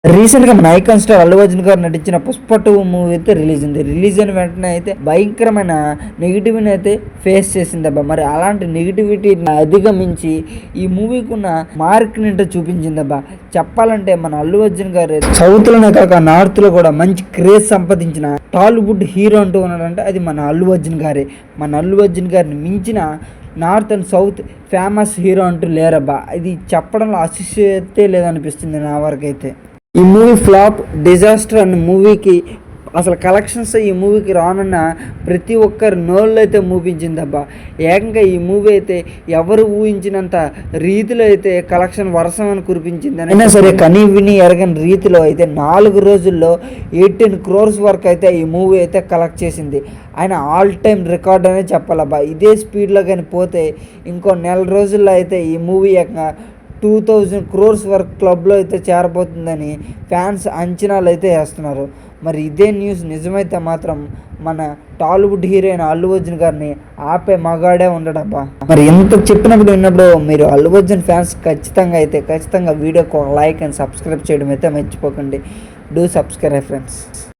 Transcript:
రీసెంట్గా మన icon star Allu Arjun గారు నటించిన పుష్ప 2 మూవీ అయితే రిలీజ్ ఉంది. రిలీజ్ అయిన వెంటనే అయితే భయంకరమైన నెగిటివ్ని అయితే ఫేస్ చేసిందబ్బా. మరి అలాంటి నెగిటివిటీని అధిగమించి ఈ మూవీకి ఉన్న మార్క్ని అంటే చూపించిందబ్బా. చెప్పాలంటే మన అల్లు అర్జున్ గారు సౌత్లోనే కాక నార్త్లో కూడా మంచి క్రేజ్ సంపాదించిన టాలీవుడ్ హీరో అంటూ ఉన్నాడంటే అది మన అల్లు అర్జున్ గారే. మన అల్లు అర్జున్ గారిని మించిన north and south famous hero అంటూ లేరబ్బా. ఇది చెప్పడంలో అతిశయోక్తే లేదనిపిస్తుంది నా వరకైతే. ఈ మూవీ ఫ్లాప్, డిజాస్టర్ అన్న మూవీకి అసలు కలెక్షన్స్ ఈ మూవీకి రానున్న ప్రతి ఒక్కరి నోళ్ళు అయితే మూపించిందబ్బా. ఏకంగా ఈ మూవీ అయితే ఎవరు ఊహించినంత రీతిలో అయితే కలెక్షన్ వర్షం అని కురిపించింది. అయినా సరే కనీ విని ఎరగని రీతిలో అయితే 4 రోజుల్లో 18 crores వరకు అయితే ఈ మూవీ అయితే కలెక్ట్ చేసింది. ఆయన ఆల్ టైమ్ రికార్డ్ అనే చెప్పాలబ్బా. ఇదే స్పీడ్లో కానీ పోతే ఇంకో నెల రోజుల్లో అయితే ఈ మూవీ 2000 crores వరకు క్లబ్లో అయితే చేరబోతుందని ఫ్యాన్స్ అంచనాలు అయితే వేస్తున్నారు. మరి ఇదే న్యూస్ నిజమైతే మాత్రం మన టాలీవుడ్ హీరోయిన్ అల్లు అర్జున్ గారిని ఆపే మగాడే ఉండడబ్బా. మరి ఎంత చెప్పినప్పుడు విన్నప్పుడు మీరు అల్లు అర్జున్ ఫ్యాన్స్ ఖచ్చితంగా వీడియోకి ఒక లైక్ అండ్ సబ్స్క్రైబ్ చేయడం అయితే మర్చిపోకండి. Do subscribe friends.